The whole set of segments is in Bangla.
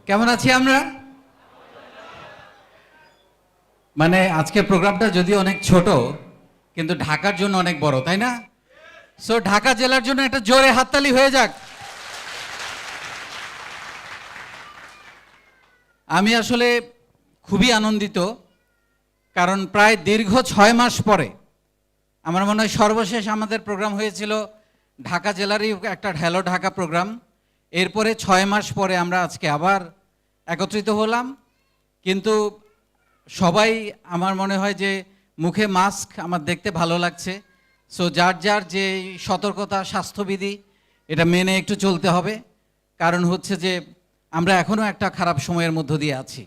কেমন আছি আমরা? মানে আজকের প্রোগ্রামটা যদিও অনেক ছোট, কিন্তু ঢাকার জন্য অনেক বড়, তাই না? সো ঢাকা জেলার জন্য একটা জোরে হাততালি হয়ে যাক। আমি আসলে খুবই আনন্দিত, কারণ প্রায় দীর্ঘ 6 মাস পরে আমার মনে হয় সর্বশেষ আমাদের প্রোগ্রাম হয়েছিল ঢাকা জেলারই একটা হ্যালো ঢাকা প্রোগ্রাম। এরপরে 6 মাস পরে আমরা আজকে আবার একত্রিত হলাম। কিন্তু সবাই আমার মনে হয় যে মুখে মাস্ক আমার দেখতে ভালো লাগছে। সো যার যার যে সতর্কতা স্বাস্থ্যবিধি এটা মেনে একটু চলতে হবে, কারণ হচ্ছে যে আমরা এখনও একটা খারাপ সময়ের মধ্য দিয়ে আছি।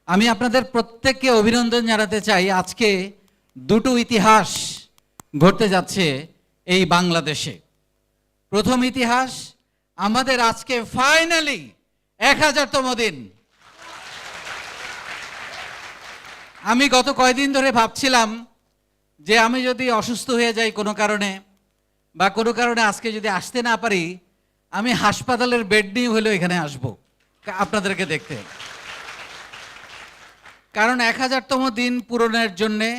আমি আপনাদের প্রত্যেককে অভিনন্দন জানাতে চাই। আজকে দুটো ইতিহাস ঘটতে যাচ্ছে এই বাংলাদেশে। প্রথম ইতিহাস, আমাদের আজকে ফাইনালি 1000তম দিন। আমি গত কয়েকদিন ধরে ভাবছিলাম যে আমি যদি অসুস্থ হয়ে যাই কোনো কারণে, বা কোনো কারণে আজকে যদি আসতে না পারি, আমি হাসপাতালের বেড নিয়ে হলেও এখানে আসব আপনাদেরকে দেখতে। কারণ 1000তম দিন পূরণের জন্যে,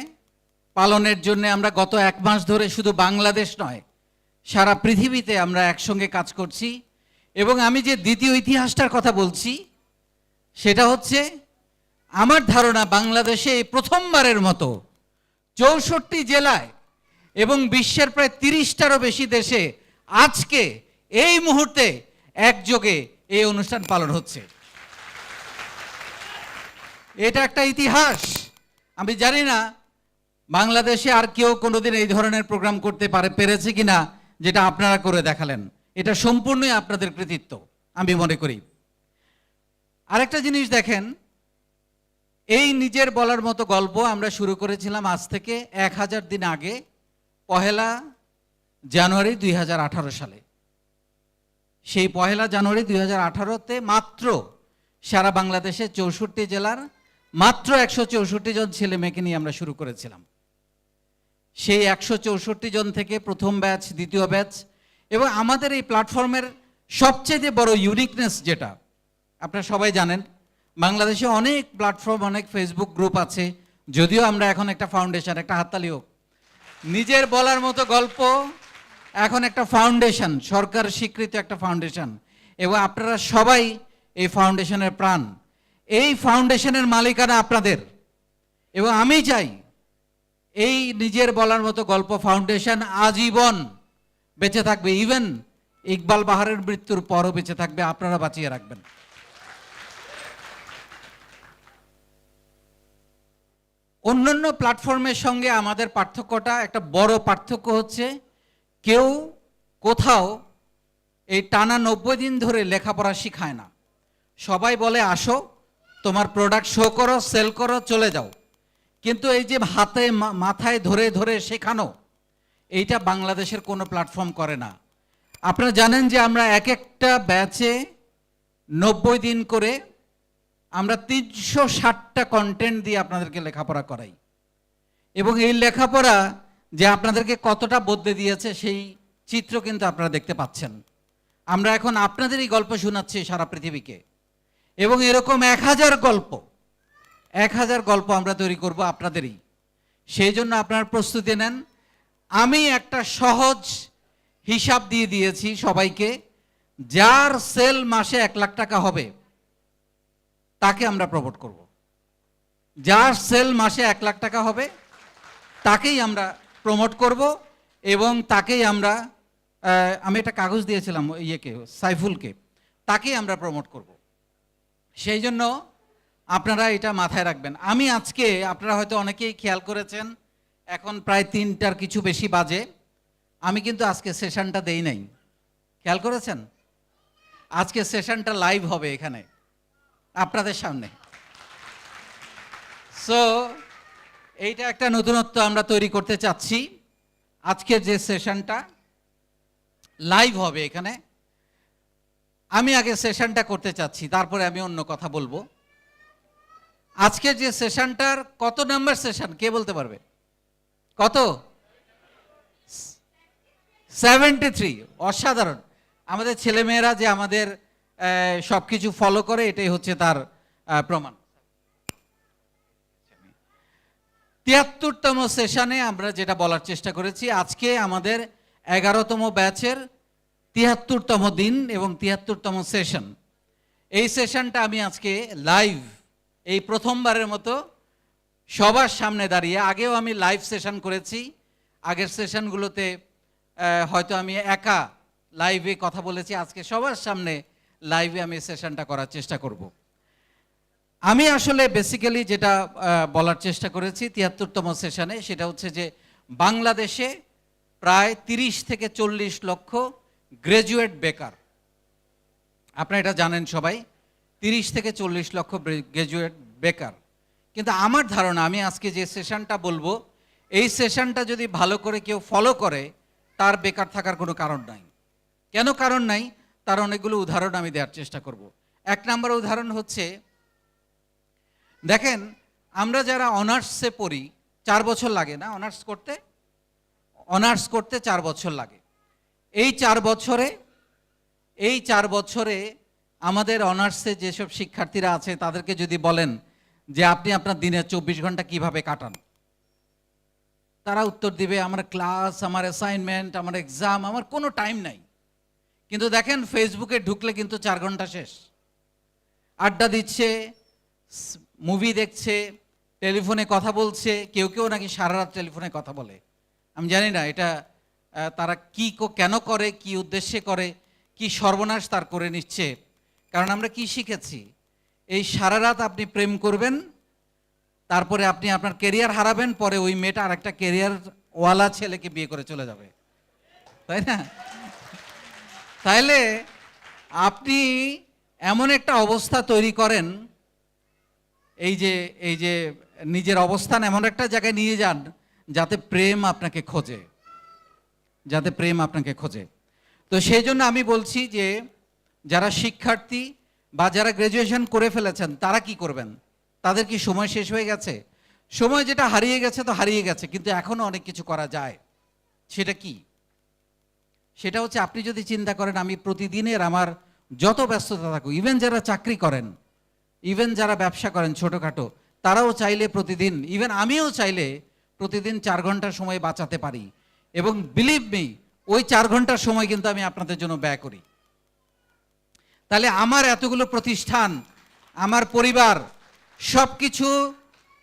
পালনের জন্যে আমরা গত 1 মাস ধরে শুধু বাংলাদেশ নয়, সারা পৃথিবীতে আমরা একসঙ্গে কাজ করছি। এবং আমি যে দ্বিতীয় ইতিহাসটার কথা বলছি সেটা হচ্ছে, আমার ধারণা বাংলাদেশে এই প্রথমবারের মতো 64 জেলায় এবং বিশ্বের প্রায় 30টারও বেশি দেশে আজকে এই মুহূর্তে একযোগে এই অনুষ্ঠান পালন হচ্ছে। এটা একটা ইতিহাস। আমি জানি না বাংলাদেশে আর কেউ কোনোদিন এই ধরনের প্রোগ্রাম করতে পেরেছে কিনা, যেটা আপনারা করে দেখালেন। এটা সম্পূর্ণই আপনাদের কৃতিত্ব আমি মনে করি। আরেকটা জিনিস দেখেন, এই নিজের বলার মতো গল্প আমরা শুরু করেছিলাম আজ থেকে 1000 দিন আগে, 1 জানুয়ারি 2018 সালে। সেই 1 জানুয়ারি 2018-তে মাত্র সারা বাংলাদেশে 64 জেলার মাত্র 164 জন ছেলে মেয়েকে নিয়ে আমরা শুরু করেছিলাম। সেই 164 জন থেকে প্রথম ব্যাচ, দ্বিতীয় ব্যাচ, এবং আমাদের এই প্ল্যাটফর্মের সবচেয়ে বড় ইউনিকনেস যেটা আপনারা সবাই জানেন, বাংলাদেশে অনেক প্ল্যাটফর্ম, অনেক ফেসবুক গ্রুপ আছে, যদিও আমরা এখন একটা ফাউন্ডেশন, একটা হাততালি হোক। নিজের বলার মতো গল্প এখন একটা ফাউন্ডেশন, সরকার স্বীকৃত একটা ফাউন্ডেশন, এবং আপনারা সবাই এই ফাউন্ডেশনের প্রাণ। এই ফাউন্ডেশনের মালিকানা আপনাদের, এবং আমি চাই এই নিজের বলার মতো গল্প ফাউন্ডেশন আজীবন বেঁচে থাকবে। ইভেন ইকবাল বাহারের মৃত্যুর পরও বেঁচে থাকবে, আপনারা বাঁচিয়ে রাখবেন। অন্যান্য প্ল্যাটফর্মের সঙ্গে আমাদের পার্থক্যটা, একটা বড় পার্থক্য হচ্ছে, কেউ কোথাও এই টানা 90 দিন ধরে লেখাপড়া শিখায় না। সবাই বলে আসো, তোমার প্রোডাক্ট শো করো, সেল করো, চলে যাও। কিন্তু এই যে হাতে মাথায় ধরে ধরে শেখানো, এইটা বাংলাদেশের কোনো প্ল্যাটফর্ম করে না। আপনারা জানেন যে আমরা এক একটা ব্যাচে 90 দিন করে আমরা 360টা কন্টেন্ট দিয়ে আপনাদেরকে লেখাপড়া করাই, এবং এই লেখাপড়া যে আপনাদেরকে কতটা বদলে দিয়েছে সেই চিত্র কিন্তু আপনারা দেখতে পাচ্ছেন। আমরা এখন আপনাদেরই গল্প শোনাচ্ছি সারা পৃথিবীকে, এবং এরকম 1000 গল্প আমরা তৈরি করব আপনাদেরই। সেই জন্য আপনারা প্রস্তুতি নেন। আমি একটা সহজ হিসাব দিয়ে দিয়েছি সবাইকে, যার সেল মাসে 1 লাখ টাকা হবে তাকে আমরা প্রমোট করব। যার সেল মাসে 1 লাখ টাকা হবে তাকেই আমরা প্রমোট করব, এবং তাকেই আমরা, আমি একটা কাগজ দিয়েছিলাম সাইফুলকে, তাকেই আমরা প্রমোট করব। সেই জন্য আপনারা এটা মাথায় রাখবেন। আমি আজকে, আপনারা হয়তো অনেকেই খেয়াল করেছেন, এখন প্রায় 3টার কিছু বেশি বাজে, আমি কিন্তু আজকে সেশনটা দেই নাই। খেয়াল করেছেন? আজকে সেশনটা লাইভ হবে এখানে আপনাদের সামনে। সো এইটা একটা নতুনত্ব আমরা তৈরি করতে চাচ্ছি। আজকের যে সেশনটা লাইভ হবে এখানে, আমি আগে সেশনটা করতে চাচ্ছি, তারপরে আমি অন্য কথা বলবো। আজকের যে সেশনটার কত নাম্বার সেশন কে বলতে পারবে? কত? 73। অসাধারণ। আমাদের ছেলেমেয়েরা যে আমাদের সব কিছু ফলো করে, এটাই হচ্ছে তার প্রমাণ। 73তম সেশনে আমরা যেটা বলার চেষ্টা করেছি, আজকে আমাদের 11তম ব্যাচের 73তম দিন এবং 73তম সেশন। এই সেশনটা আমি আজকে লাইভ, এই প্রথমবারের মতো সবার সামনে দাঁড়িয়ে, আগেও আমি লাইভ সেশন করেছি, আগের সেশনগুলোতে হয়তো আমি একা লাইভে কথা বলেছি, আজকে সবার সামনে লাইভে আমি সেশনটা করার চেষ্টা করব। আমি আসলে বেসিক্যালি যেটা বলার চেষ্টা করেছি 73তম সেশনে, সেটা হচ্ছে যে বাংলাদেশে প্রায় 30 থেকে 40 লক্ষ গ্র্যাজুয়েট বেকার। আপনারা এটা জানেন সবাই, 30 থেকে 40 লক্ষ গ্র্যাজুয়েট বেকার। কিন্তু আমার ধারণা, আমি আজকে যে সেশনটা বলবো, এই সেশনটা যদি ভালো করে কেউ ফলো করে, তার বেকার থাকার কোনো কারণ নাই। কেন কারণ নাই? তার অনেকগুলো উদাহরণ আমি দেওয়ার চেষ্টা করব। 1 নম্বর উদাহরণ হচ্ছে, দেখেন আমরা যারা অনার্সে পড়ি, 4 বছর লাগে না অনার্স করতে? অনার্স করতে 4 বছর লাগে। এই 4 বছরে আমাদের অনার্সে যেসব শিক্ষার্থীরা আছে তাদেরকে যদি বলেন যে আপনি আপনার দিনের 24 ঘন্টা কিভাবে কাটান, তারা উত্তর দিবে আমার ক্লাস, আমার অ্যাসাইনমেন্ট, আমার এক্সাম, আমার কোনো টাইম নাই। কিন্তু দেখেন ফেসবুকে ঢুকলে কিন্তু 4 ঘন্টা শেষ। আড্ডা দিচ্ছে, মুভি দেখছে, টেলিফোনে কথা বলছে, কেউ কেউ নাকি সারা রাত টেলিফোনে কথা বলে। আমি জানি না এটা তারা কি কেন করে, কি উদ্দেশ্যে করে, কি সর্বনাশ তার করে নিচ্ছে। কারণ আমরা কি শিখেছি, এই সারা রাত আপনি প্রেম করবেন, তারপরে আপনি আপনার কেরিয়ার হারাবেন, পরে ওই মেয়েটা আর একটা কেরিয়ার ওয়ালা ছেলেকে বিয়ে করে চলে যাবে, তাই না? তাইলে আপনি এমন একটা অবস্থা তৈরি করেন, এই যে নিজের অবস্থান এমন একটা জায়গায় নিয়ে যান যাতে প্রেম আপনাকে খোঁজে, তো সেই জন্য আমি বলছি যে যারা শিক্ষার্থী বা যারা গ্র্যাজুয়েশন করে ফেলেছেন, তারা কি করবেন? তাদের কি সময় শেষ হয়ে গেছে? সময় যেটা হারিয়ে গেছে তো হারিয়ে গেছে, কিন্তু এখনো অনেক কিছু করা যায়। সেটা কি? সেটা হচ্ছে, আপনি যদি চিন্তা করেন আমি প্রতিদিনের আমার যত ব্যস্ততা থাকুক, ইভেন যারা চাকরি করেন, ইভেন যারা ব্যবসা করেন ছোটোখাটো, তারাও চাইলে প্রতিদিন, ইভেন আমিও চাইলে প্রতিদিন 4 ঘন্টা সময় বাঁচাতে পারি। এবং বিলিভ মি, ওই 4 ঘন্টার সময় কিন্তু আমি আপনাদের জন্য ব্যয় করি। তাহলে আমার এতগুলো প্রতিষ্ঠান, আমার পরিবার, সব কিছু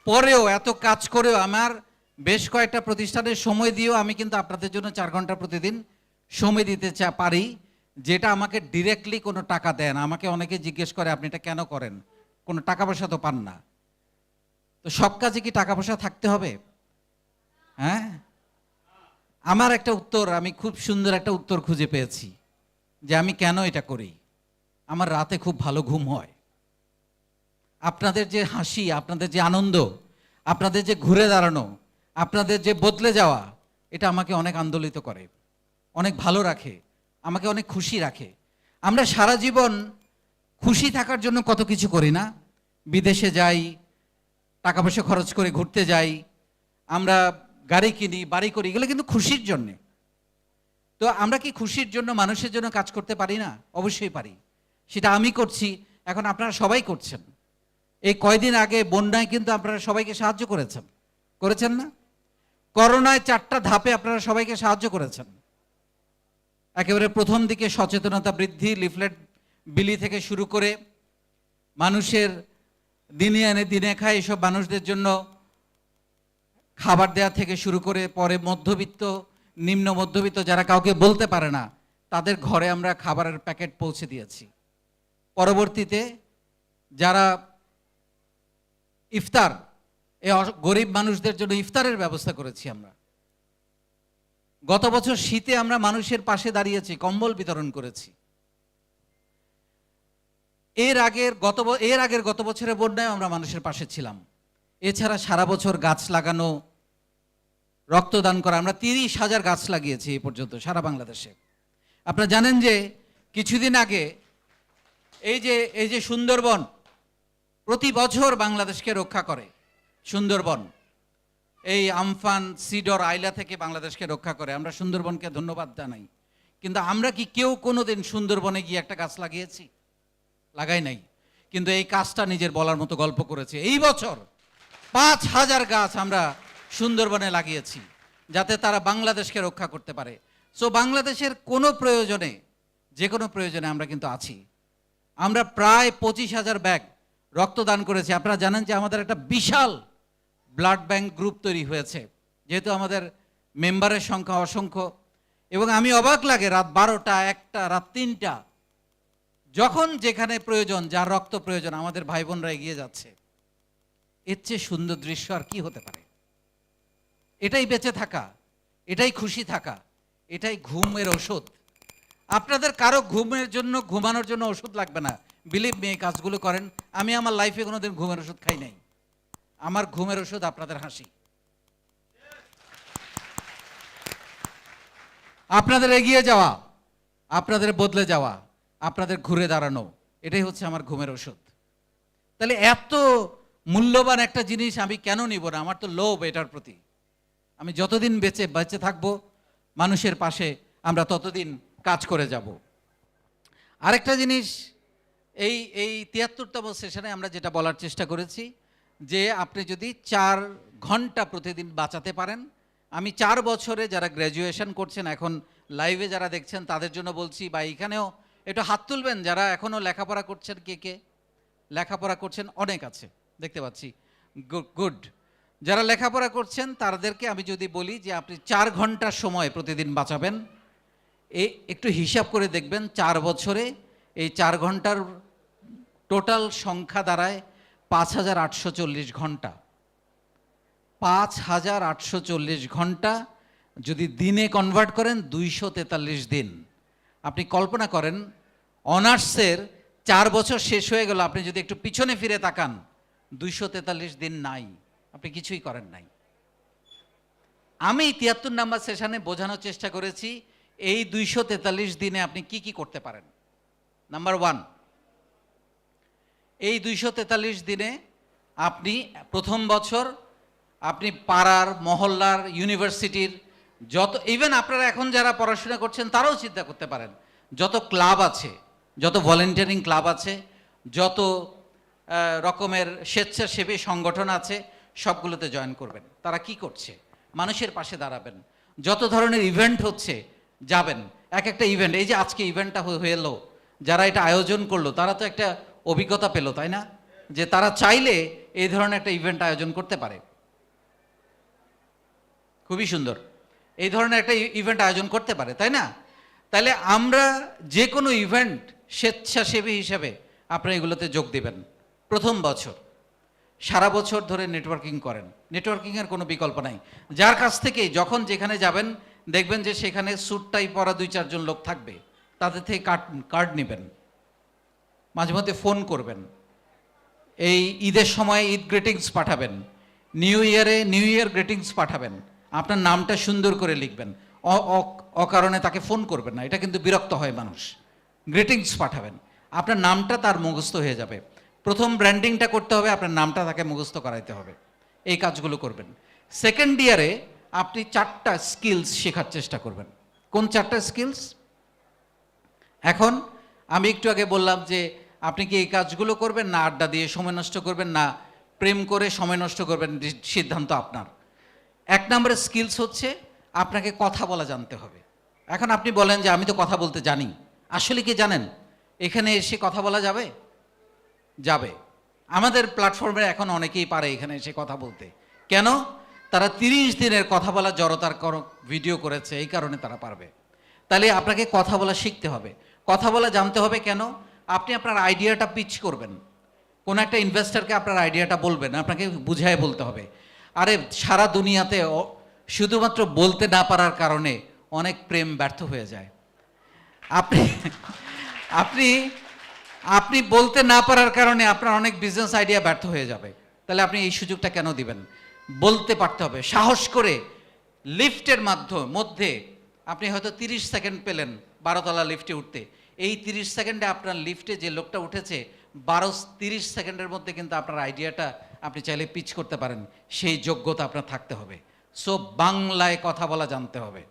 পরেও, এত কাজ করেও, আমার বেশ কয়েকটা প্রতিষ্ঠানের সময় দিয়েও আমি কিন্তু আপনাদের জন্য 4 ঘন্টা প্রতিদিন সময় দিতে পারি, যেটা আমাকে ডিরেক্টলি কোনো টাকা দেয় না। আমাকে অনেকে জিজ্ঞেস করে আপনি এটা কেন করেন, কোনো টাকা পয়সা তো পান না। তো সব কাজে কি টাকা পয়সা থাকতে হবে? হ্যাঁ, আমার একটা উত্তর, আমি খুব সুন্দর একটা উত্তর খুঁজে পেয়েছি যে আমি কেন এটা করি। আমার রাতে খুব ভালো ঘুম হয়। আপনাদের যে হাসি, আপনাদের যে আনন্দ, আপনাদের যে ঘুরে দাঁড়ানো, আপনাদের যে বদলে যাওয়া, এটা আমাকে অনেক আন্দোলিত করে, অনেক ভালো রাখে, আমাকে অনেক খুশি রাখে। আমরা সারা জীবন খুশি থাকার জন্য কত কিছু করি না? বিদেশে যাই, টাকা পয়সা খরচ করে ঘুরতে যাই, আমরা গাড়ি কিনি, বাড়ি করি, এগুলো কিন্তু খুশির জন্যে। তো আমরা কি খুশির জন্য, মানুষের জন্য কাজ করতে পারি না? অবশ্যই পারি। সেটা আমি করছি, এখন আপনারা সবাই করছেন। এই কয়দিন আগে বন্যায় কিন্তু আপনারা সবাইকে সাহায্য করেছেন না? করোনায় 4টা ধাপে আপনারা সবাইকে সাহায্য করেছেন। একেবারে প্রথম দিকে সচেতনতা বৃদ্ধি, লিফলেট বিলি থেকে শুরু করে, মানুষের দিনে আনে দিনে খায় এসব মানুষদের জন্য খাবার দেয়া থেকে শুরু করে, পরে মধ্যবিত্ত, নিম্ন মধ্যবিত্ত যারা কাউকে বলতে পারে না, তাদের ঘরে আমরা খাবারের প্যাকেট পৌঁছে দিয়েছি। পরবর্তীতে যারা ইফতার, এই গরিব মানুষদের জন্য ইফতারের ব্যবস্থা করেছি আমরা। গত বছর শীতে আমরা মানুষের পাশে দাঁড়িয়েছি, কম্বল বিতরণ করেছি। এর আগের গত বছরের বন্যায় আমরা মানুষের পাশে ছিলাম। এছাড়া সারা বছর গাছ লাগানো, রক্তদান করা, আমরা 30,000 গাছ লাগিয়েছি এই পর্যন্ত সারা বাংলাদেশে। আপনারা জানেন যে কিছুদিন আগে এই যে সুন্দরবন প্রতি বছর বাংলাদেশকে রক্ষা করে, সুন্দরবন এই আমফান, সিডর, আইলা থেকে বাংলাদেশকে রক্ষা করে, আমরা সুন্দরবনকে ধন্যবাদ জানাই। কিন্তু আমরা কি কেউ কোনোদিন সুন্দরবনে গিয়ে একটা গাছ লাগিয়েছি? লাগাই নাই, কিন্তু এই কাজটা নিজের বলার মতো গল্প করেছে। এই বছর 5,000 গাছ আমরা সুন্দরবনে লাগিয়েছি, যাতে তারা বাংলাদেশকে রক্ষা করতে পারে। সো বাংলাদেশের কোনো প্রয়োজনে, যে কোনো প্রয়োজনে আমরা কিন্তু আছি। আমরা প্রায় 25,000 ব্যাগ রক্তদান করেছি। আপনারা জানেন যে আমাদের একটা বিশাল ব্লাড ব্যাংক গ্রুপ তৈরি হয়েছে, যেহেতু আমাদের মেম্বারের সংখ্যা অসংখ্য। এবং আমি অবাক লাগে, রাত 12টা, 1টা, রাত 3টা, যখন যেখানে প্রয়োজন, যার রক্ত প্রয়োজন, আমাদের ভাই বোনরা এগিয়ে যাচ্ছে। এর চেয়ে সুন্দর দৃশ্য আর কি হতে পারে? এটাই বেঁচে থাকা, এটাই খুশি থাকা, এটাই ঘুমের ওষুধ। আপনাদের কারো ঘুমানোর জন্য ওষুধ লাগবে না, বিলিভ মি। এই কাজগুলো করেন। আমি আমার লাইফে কোনোদিন ঘুমের ওষুধ খাই নাই। আমার ঘুমের ওষুধ আপনাদের হাসি, আপনাদের এগিয়ে যাওয়া, আপনাদের বদলে যাওয়া, আপনাদের ঘুরে দাঁড়ানো, এটাই হচ্ছে আমার ঘুমের ওষুধ। তাহলে এত মূল্যবান একটা জিনিস আমি কেন নিব না? আমার তো লোভ এটার প্রতি। আমি যতদিন বেঁচে থাকবো, মানুষের পাশে আমরা ততদিন কাজ করে যাব। আরেকটা জিনিস, এই 73তম সেশনে আমরা যেটা বলার চেষ্টা করেছি, যে আপনি যদি 4 ঘন্টা প্রতিদিন বাঁচাতে পারেন। আমি 4 বছরে যারা গ্র্যাজুয়েশন করছেন, এখন লাইভে যারা দেখছেন তাদের জন্য বলছি, বা এইখানেও একটু হাত তুলবেন যারা এখনও লেখাপড়া করছেন। কে কে লেখাপড়া করছেন? অনেক আছে, দেখতে পাচ্ছি। গুড। যারা লেখাপড়া করছেন তাদেরকে আমি যদি বলি যে আপনি 4 ঘন্টা সময় প্রতিদিন বাঁচাবেন, একটু হিসাব করে দেখবেন 4 বছরে এই 4 ঘন্টার টোটাল সংখ্যা দাঁড়ায় 5,840 ঘন্টা। 5,840 ঘন্টা যদি দিনে কনভার্ট করেন, 243 দিন। আপনি কল্পনা করেন, অনার্সের 4 বছর শেষ হয়ে গেল, আপনি যদি একটু পিছনে ফিরে তাকান, 243 দিন নাই, আপনি কিছুই করেন নাই। আমি 73 নাম্বার সেশনে বোঝানোর চেষ্টা করেছি এই 243 দিনে আপনি কি কি করতে পারেন। নাম্বার 1, এই 243 দিনে আপনি প্রথম বছর আপনি পাড়ার, মহল্লার, ইউনিভার্সিটির যত, ইভেন আপনারা এখন যারা পড়াশোনা করছেন তারাও চিন্তা করতে পারেন, যত ক্লাব আছে, যত ভলেন্টিয়ারিং ক্লাব আছে, যত রকমের স্বেচ্ছাসেবী সংগঠন আছে, সবগুলোতে জয়েন করবেন। তারা কি করছে? মানুষের পাশে দাঁড়াবেন। যত ধরনের ইভেন্ট হচ্ছে যাবেন, এক একটা ইভেন্ট। এই যে আজকে ইভেন্টটা হয়ে এলো, যারা এটা আয়োজন করলো তারা তো একটা অভিজ্ঞতা পেল, তাই না? যে তারা চাইলে এই ধরনের একটা ইভেন্ট আয়োজন করতে পারে। খুবই সুন্দর, এই ধরনের একটা ইভেন্ট আয়োজন করতে পারে, তাই না? তাহলে আমরা যে কোনো ইভেন্ট স্বেচ্ছাসেবী হিসেবে আপনারা এগুলোতে যোগ দিবেন। প্রথম বছর সারা বছর ধরে নেটওয়ার্কিং করেন। নেটওয়ার্কিংয়ের কোনো বিকল্প নাই। যার কাছ থেকে যখন যেখানে যাবেন দেখবেন যে সেখানে স্যুটটাই পরা 2-4 জন লোক থাকবে, তাদের থেকে কার্ড নেবেন, মাঝে মধ্যে ফোন করবেন। এই ঈদের সময় ঈদ গ্রিটিংস পাঠাবেন, নিউ ইয়ারে নিউ ইয়ার গ্রিটিংস পাঠাবেন। আপনার নামটা সুন্দর করে লিখবেন, অকারণে তাকে ফোন করবেন না, এটা কিন্তু বিরক্ত হয় মানুষ। গ্রিটিংস পাঠাবেন, আপনার নামটা তার মুখস্থ হয়ে যাবে। প্রথম ব্র্যান্ডিংটা করতে হবে, আপনার নামটা তাকে মুখস্থ করাইতে হবে। এই কাজগুলো করবেন। সেকেন্ড ইয়ারে আপনি 4টা স্কিলস শেখার চেষ্টা করবেন। কোন 4টা স্কিলস? এখন আমি একটু আগে বললাম যে আপনি কি এই কাজগুলো করবেন, না আড্ডা দিয়ে সময় নষ্ট করবেন, না প্রেম করে সময় নষ্ট করবেন, সিদ্ধান্ত আপনার। 1 নম্বরের স্কিলস হচ্ছে আপনাকে কথা বলা জানতে হবে। এখন আপনি বলেন যে আমি তো কথা বলতে জানি। আসলে কি জানেন এখানে এসে কথা বলা যাবে? যাবে। আমাদের প্ল্যাটফর্মে এখন অনেকেই পারে এখানে এসে কথা বলতে। কেন? তারা 30 দিনের কথা বলা জড়তার ভিডিও করেছে, এই কারণে তারা পারবে। তাহলে আপনাকে কথা বলা শিখতে হবে, কথা বলা জানতে হবে। কেন? আপনি আপনার আইডিয়াটা পিচ করবেন, কোনো একটা ইনভেস্টরকে আপনার আইডিয়াটা বলবেন, আপনাকে বুঝায় বলতে হবে। আরে সারা দুনিয়াতে শুধুমাত্র বলতে না পারার কারণে অনেক প্রেম ব্যর্থ হয়ে যায়। আপনি আপনি আপনি বলতে না পারার কারণে আপনার অনেক বিজনেস আইডিয়া ব্যর্থ হয়ে যাবে। তাহলে আপনি এই সুযোগটা কেন দিবেন? বলতে পারতে হবে, সাহস করে। লিফটের মধ্যে আপনি হয়তো 30 সেকেন্ড পেলেন 12 তলা লিফটে উঠতে। এই 30 সেকেন্ডে আপনার লিফটে যে লোকটা উঠেছে 30 সেকেন্ডের মধ্যে কিন্তু আপনার আইডিয়াটা আপনি চাইলে পিচ করতে পারেন। সেই যোগ্যতা আপনার থাকতে হবে। সো বাংলায় কথা বলা জানতে হবে।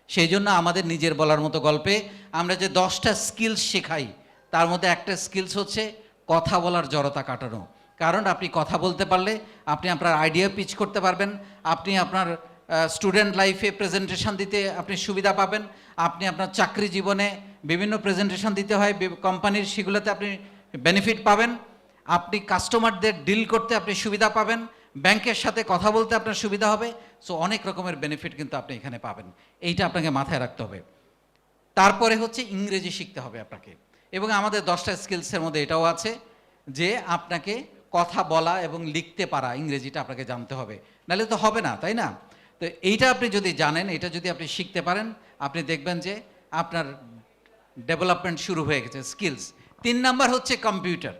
সেই জন্য আমাদের নিজের বলার মতো গল্পে আমরা যে 10টা স্কিলস শেখাই, তার মধ্যে একটা স্কিলস হচ্ছে কথা বলার জড়তা কাটানো। কারণ আপনি কথা বলতে পারলে আপনি আপনার আইডিয়া পিচ করতে পারবেন, আপনি আপনার স্টুডেন্ট লাইফে প্রেজেন্টেশন দিতে আপনি সুবিধা পাবেন, আপনি আপনার চাকরি জীবনে বিভিন্ন প্রেজেন্টেশন দিতে হয় কোম্পানির, সেগুলোতে আপনি বেনিফিট পাবেন, আপনি কাস্টমারদের ডিল করতে আপনি সুবিধা পাবেন, ব্যাংকের সাথে কথা বলতে আপনার সুবিধা হবে। সো অনেক রকমের বেনিফিট কিন্তু আপনি এখানে পাবেন, এইটা আপনাকে মাথায় রাখতে হবে। তারপরে হচ্ছে ইংরেজি শিখতে হবে আপনাকে, এবং আমাদের 10টা স্কিলসের মধ্যে এটাও আছে যে আপনাকে কথা বলা এবং লিখতে পারা, ইংরেজিটা আপনাকে জানতে হবে, নাহলে তো হবে না, তাই না? তো এইটা আপনি যদি জানেন, এটা যদি আপনি শিখতে পারেন, আপনি দেখবেন যে আপনার ডেভেলপমেন্ট শুরু হয়ে গেছে স্কিলস। 3 নাম্বার হচ্ছে কম্পিউটার।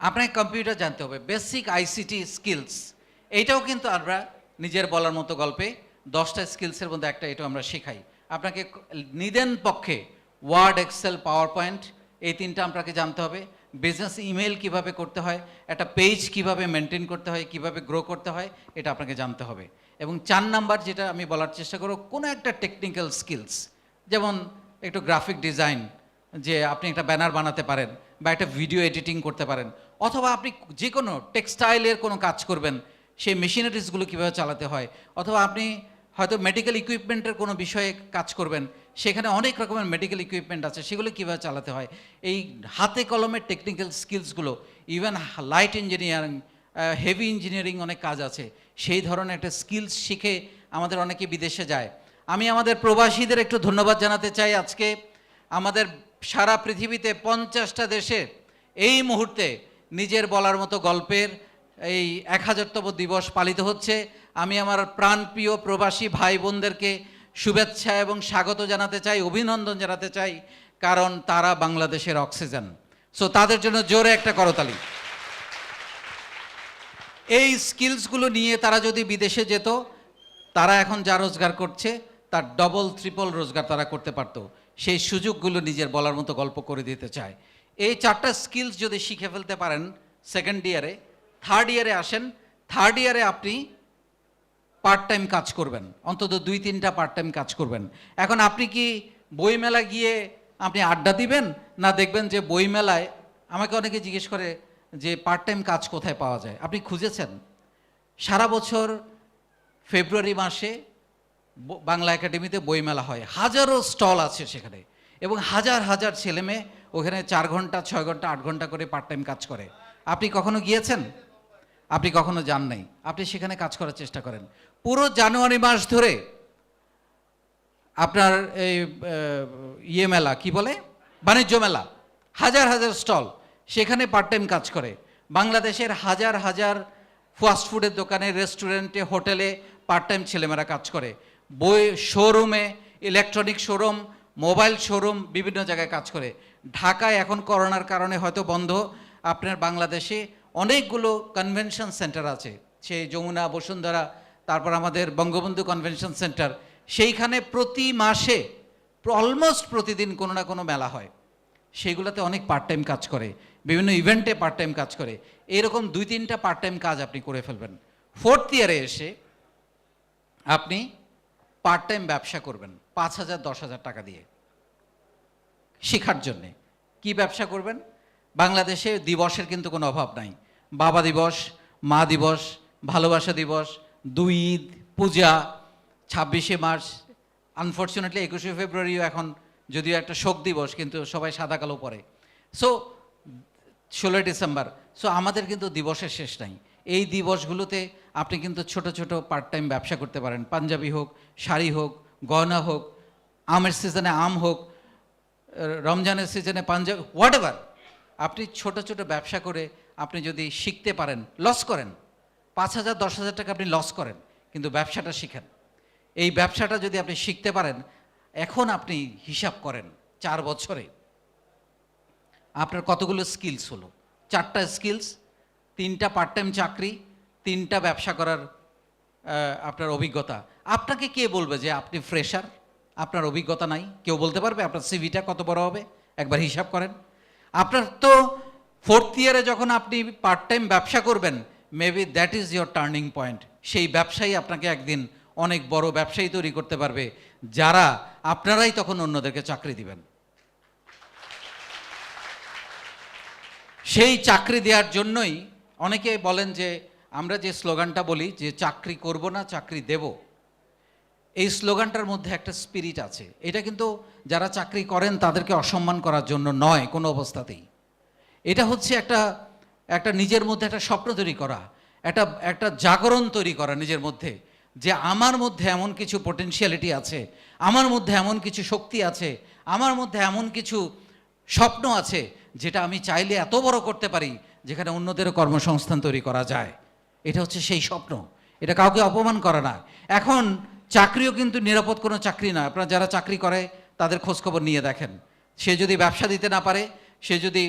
আপনাকে কম্পিউটার জানতে হবে, বেসিক আইসিটি স্কিলস। এইটাও কিন্তু আমরা নিজের বলার মতো গল্পে 10টা স্কিলসের মধ্যে একটা, এটাও আমরা শেখাই আপনাকে। নিদেন পক্ষে ওয়ার্ড, এক্সেল, পাওয়ার পয়েন্ট, এই 3টা আপনাকে জানতে হবে। বিজনেস ইমেল কিভাবে করতে হয়, একটা পেজ কিভাবে মেনটেন করতে হয়, কিভাবে গ্রো করতে হয়, এটা আপনাকে জানতে হবে। এবং 4 নাম্বার যেটা আমি বলার চেষ্টা করব, কোনো একটা টেকনিক্যাল স্কিলস, যেমন একটু গ্রাফিক ডিজাইন, যে আপনি একটা ব্যানার বানাতে পারেন বা একটা ভিডিও এডিটিং করতে পারেন, অথবা আপনি যে কোনো টেক্সটাইলের কোনো কাজ করবেন, সেই মেশিনারিজগুলো কীভাবে চালাতে হয়, অথবা আপনি হয়তো মেডিকেল ইকুইপমেন্টের কোনো বিষয়ে কাজ করবেন, সেখানে অনেক রকমের মেডিকেল ইকুইপমেন্ট আছে, সেগুলো কীভাবে চালাতে হয়, এই হাতে কলমের টেকনিক্যাল স্কিলসগুলো, even light engineering, heavy engineering অনেক কাজ আছে, সেই ধরনের একটা স্কিলস শিখে আমাদের অনেকে বিদেশে যায়। আমি আমাদের প্রবাসীদের একটু ধন্যবাদ জানাতে চাই। আজকে আমাদের সারা পৃথিবীতে 50টা দেশে এই মুহূর্তে নিজের বলার মতো গল্পের এই 1000তম দিবস পালিত হচ্ছে। আমি আমার প্রাণপ্রিয় প্রবাসী ভাই বোনদেরকে শুভেচ্ছা এবং স্বাগত জানাতে চাই, অভিনন্দন জানাতে চাই, কারণ তারা বাংলাদেশের অক্সিজেন। সো তাদের জন্য জোরে একটা করতালি। এই স্কিলসগুলো নিয়ে তারা যদি বিদেশে যেত, তারা এখন যা রোজগার করছে তার ডবল ট্রিপল রোজগার তারা করতে পারত। সেই সুযোগগুলো নিজের বলার মতো গল্প করে দিতে চায়। এই 4টা স্কিলস যদি শিখে ফেলতে পারেন সেকেন্ড ইয়ারে, থার্ড ইয়ারে আসেন, থার্ড ইয়ারে আপনি পার্ট টাইম কাজ করবেন, অন্তত 2-3টা পার্ট টাইম কাজ করবেন। এখন আপনি কি বইমেলা গিয়ে আপনি আড্ডা দিবেন, না দেখবেন যে বইমেলায়, আমাকে অনেকে জিজ্ঞেস করে যে পার্ট টাইম কাজ কোথায় পাওয়া যায়, আপনি খুঁজেছেন? সারা বছর ফেব্রুয়ারি মাসে বাংলা একাডেমিতে বইমেলা হয়, হাজারো স্টল আছে সেখানে, এবং হাজার হাজার ছেলেমেয়ে ওখানে 4 ঘন্টা, 6 ঘন্টা, 8 ঘন্টা করে পার্ট টাইম কাজ করে। আপনি কখনো গিয়েছেন? আপনি কখনো যান নাই, আপনি সেখানে কাজ করার চেষ্টা করেন। পুরো জানুয়ারি মাস ধরে আপনার এই মেলা কি বলে, বাণিজ্য মেলা, হাজার হাজার স্টল, সেখানে পার্ট টাইম কাজ করে। বাংলাদেশের হাজার হাজার ফাস্টফুডের দোকানে, রেস্টুরেন্টে, হোটেলে পার্ট টাইম ছেলেমেয়েরা কাজ করে। বই শোরুমে, ইলেকট্রনিক শোরুম, মোবাইল শোরুম, বিভিন্ন জায়গায় কাজ করে। ঢাকায় এখন করোনার কারণে হয়তো বন্ধ, আপনার বাংলাদেশে অনেকগুলো কনভেনশন সেন্টার আছে, সেই যমুনা, বসুন্ধরা, তারপর আমাদের বঙ্গবন্ধু কনভেনশন সেন্টার, সেইখানে প্রতি মাসে অলমোস্ট প্রতিদিন কোনো না কোনো মেলা হয়, সেইগুলোতে অনেক পার্ট টাইম কাজ করে, বিভিন্ন ইভেন্টে পার্ট টাইম কাজ করে। এরকম 2-3টা পার্ট টাইম কাজ আপনি করে ফেলবেন। ফোর্থ ইয়ারে এসে আপনি পার্ট টাইম ব্যবসা করবেন 5,000-10,000 টাকা দিয়ে শেখার জন্যে। কি ব্যবসা করবেন? বাংলাদেশে দিবসের কিন্তু কোনো অভাব নাই। বাবা দিবস, মা দিবস, ভালোবাসা দিবস, 2 ঈদ, পূজা, 26শে মার্চ, আনফর্চুনেটলি 21শে ফেব্রুয়ারিও এখন যদিও একটা শোক দিবস, কিন্তু সবাই সাদা কালো পরে। So 16 December. সো আমাদের কিন্তু দিবসের শেষ নাই। এই দিবসগুলোতে আপনি কিন্তু ছোট ছোট পার্ট টাইম ব্যবসা করতে পারেন, পাঞ্জাবি হোক, শাড়ি হোক, গয়না হোক, আমের সিজনে আম হোক, রমজানের সিজনে পাঞ্জাবি, হোয়াট এভার। আপনি ছোট ছোট ব্যবসা করে আপনি যদি শিখতে পারেন, লস করেন, 5,000-10,000 টাকা আপনি লস করেন, কিন্তু ব্যবসাটা শিখেন। এই ব্যবসাটা যদি আপনি শিখতে পারেন, এখন আপনি হিসাব করেন 4 বছরে আপনার কতগুলো স্কিলস হলো। 4টা স্কিলস, 3টা পার্ট টাইম চাকরি, 3টা ব্যবসা করার আপনার অভিজ্ঞতা। আপনাকে কে বলবে যে আপনি ফ্রেশার, আপনার অভিজ্ঞতা নাই? কেউ বলতে পারবে? আপনার সিভিটা কত বড় হবে একবার হিসাব করেন। আপনার তো 4th ইয়ারে যখন আপনি পার্ট টাইম ব্যবসা করবেন, maybe that is your turning point. সেই ব্যবসায়ী আপনাকে একদিন অনেক বড় ব্যবসায়ী তৈরি করতে পারবে, যারা আপনারাই তখন অন্যদেরকে চাকরি দিবেন। সেই চাকরি দেওয়ার জন্যই অনেকে বলেন যে আমরা যে স্লোগানটা বলি যে চাকরি করব না চাকরি দেব, এই স্লোগানটার মধ্যে একটা স্পিরিট আছে। এটা কিন্তু যারা চাকরি করেন তাদেরকে অসম্মান করার জন্য নয় কোনো অবস্থাতেই। এটা হচ্ছে একটা নিজের মধ্যে একটা স্বপ্ন তৈরি করা, একটা জাগরণ তৈরি করা নিজের মধ্যে, যে আমার মধ্যে এমন কিছু পটেনশিয়ালিটি আছে, আমার মধ্যে এমন কিছু শক্তি আছে, আমার মধ্যে এমন কিছু স্বপ্ন আছে যেটা আমি চাইলে এত বড় করতে পারি যেখানে অন্যদেরও কর্মসংস্থান তৈরি করা যায়। এটা হচ্ছে সেই স্বপ্ন, এটা কাউকে অপমান করে না। এখন চাকরিও কিন্তু নিরাপদ কোনো চাকরি না। আপনারা যারা চাকরি করে তাদের খোঁজখবর নিয়ে দেখেন, সে যদি ব্যবসা দিতে না পারে, সে যদি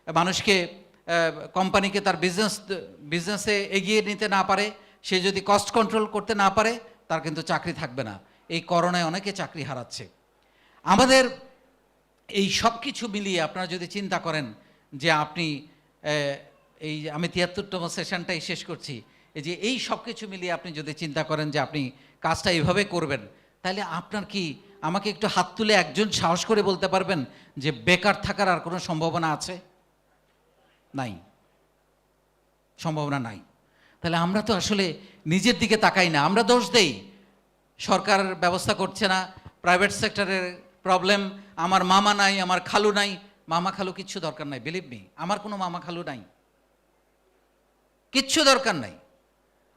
মানুষকে কোম্পানিকে তার বিজনেসে এগিয়ে নিতে না পারে, সে যদি কস্ট কন্ট্রোল করতে না পারে, তার কিন্তু চাকরি থাকবে না। এই করোনায় অনেকে চাকরি হারাচ্ছে। আমাদের এই সব কিছু মিলিয়ে আপনারা যদি চিন্তা করেন যে আপনি এই আমি ৭৩তম সেশনটাই শেষ করছি, এই যে এই সব কিছু মিলিয়ে আপনি যদি চিন্তা করেন যে আপনি কাজটা এইভাবে করবেন, তাহলে আপনার কি আমাকে একটু হাত তুলে একজন সাহস করে বলতে পারবেন যে বেকার থাকার আর কোনো সম্ভাবনা আছে? নাই, সম্ভাবনা নাই। তাহলে আমরা তো আসলে নিজের দিকে তাকাই না, আমরা দোষ দেই। সরকার ব্যবস্থা করছে না, প্রাইভেট সেক্টরের প্রবলেম, আমার মামা নাই, আমার খালু নাই। মামা খালু কিচ্ছু দরকার নাই, বিলিভ মি, আমার কোনো মামা খালু নাই, কিচ্ছু দরকার নাই।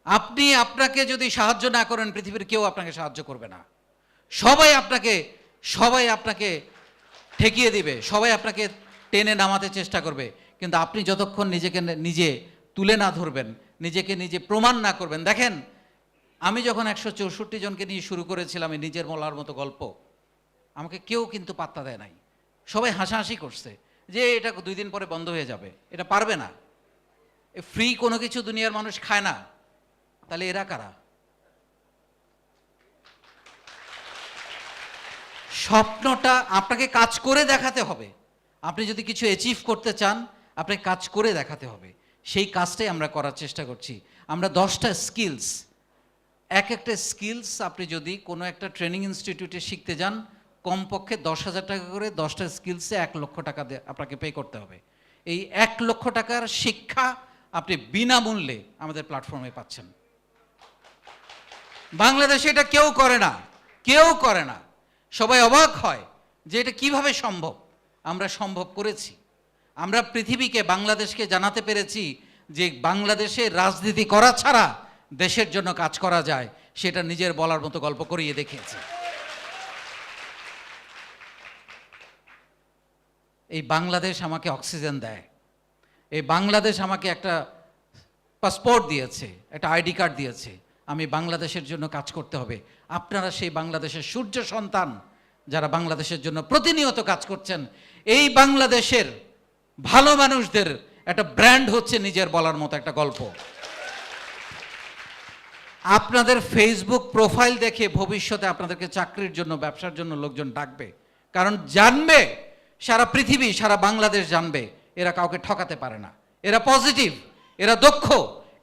আপনি আপনাকে যদি সাহায্য না করেন, পৃথিবীর কেউ আপনাকে সাহায্য করবে না। সবাই আপনাকে ঠেকিয়ে দিবে, সবাই আপনাকে টেনে নামাতে চেষ্টা করবে, কিন্তু আপনি যতক্ষণ নিজেকে নিজে তুলে না ধরবেন, নিজেকে নিজে প্রমাণ না করবেন। দেখেন, আমি যখন ১৬৪ জনকে নিয়ে শুরু করেছিলাম এই নিজের মলার মতো গল্প, আমাকে কেউ কিন্তু পাত্তা দেয় নাই। সবাই হাসাহাসি করছে যে এটা ২ দিন পরে বন্ধ হয়ে যাবে, এটা পারবে না, ফ্রি কোনো কিছু দুনিয়ার মানুষ খায় না। তাহলে এরা কারা? স্বপ্নটা আপনাকে কাজ করে দেখাতে হবে। আপনি যদি কিছু অ্যাচিভ করতে চান, আপনাকে কাজ করে দেখাতে হবে। সেই কাজটাই আমরা করার চেষ্টা করছি। আমরা 10টা স্কিলস, একটা স্কিলস আপনি যদি কোনো একটা ট্রেনিং ইনস্টিটিউটে শিখতে যান, কমপক্ষে ১০,০০০ টাকা করে 10টা স্কিলসে ১ লক্ষ টাকা আপনাকে পে করতে হবে। এই ১ লক্ষ টাকার শিক্ষা আপনি বিনামূল্যে আমাদের প্ল্যাটফর্মে পাচ্ছেন। বাংলাদেশে এটা কেউ করে না, কেউ করে না। সবাই অবাক হয় যে এটা কিভাবে সম্ভব। আমরা সম্ভব করেছি। আমরা পৃথিবীকে, বাংলাদেশকে জানাতে পেরেছি যে বাংলাদেশে রাজনীতি করা ছাড়া দেশের জন্য কাজ করা যায়, সেটা নিজের বলার মতো গল্প করিয়ে দেখিয়েছে। এই বাংলাদেশ আমাকে অক্সিজেন দেয়, এই বাংলাদেশ আমাকে একটা পাসপোর্ট দিয়েছে, একটা আইডি কার্ড দিয়েছে। আমি বাংলাদেশের জন্য কাজ করতে হবে। আপনারা সেই বাংলাদেশের সূর্য সন্তান, যারা বাংলাদেশের জন্য প্রতিনিয়ত কাজ করছেন। এই বাংলাদেশের ভালো মানুষদের একটা ব্র্যান্ড হচ্ছে নিজের বলার মতো একটা গল্প। আপনাদের ফেসবুক প্রোফাইল দেখে ভবিষ্যতে আপনাদেরকে চাকরির জন্য, ব্যবসার জন্য লোকজন ডাকবে, কারণ জানবে, সারা পৃথিবী, সারা বাংলাদেশ জানবে এরা কাউকে ঠকাতে পারে না, এরা পজিটিভ, এরা দক্ষ,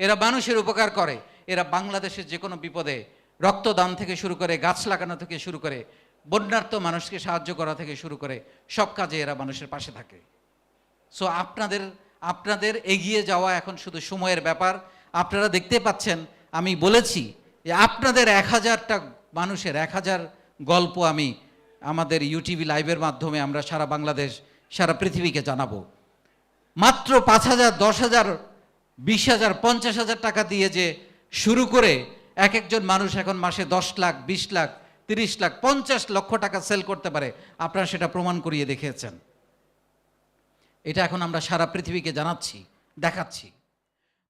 এরা মানুষের উপকার করে, এরা বাংলাদেশের যে কোনো বিপদে রক্তদান থেকে শুরু করে, গাছ লাগানো থেকে শুরু করে, বন্যার্ত মানুষকে সাহায্য করা থেকে শুরু করে সব কাজে এরা মানুষের পাশে থাকে। সো আপনাদের এগিয়ে যাওয়া এখন শুধু সময়ের ব্যাপার। আপনারা দেখতে পাচ্ছেন, আমি বলেছি যে আপনাদের ১০০০টা মানুষের ১০০০ গল্প আমি আমাদের ইউটিভি লাইভের মাধ্যমে আমরা সারা বাংলাদেশ, সারা পৃথিবীকে জানাবো। মাত্র ৫,০০০, ১০,০০০, ২০,০০০, ৫০,০০০ টাকা দিয়ে যে শুরু করে একজন মানুষ এখন মাসে ১০ লাখ, ২০ লাখ, ৩০ লাখ, ৫০ লক্ষ টাকা সেল করতে পারে। আপনারা সেটা প্রমাণ করিয়ে দেখিয়েছেন। এটা এখন আমরা সারা পৃথিবীকে জানাচ্ছি, দেখাচ্ছি।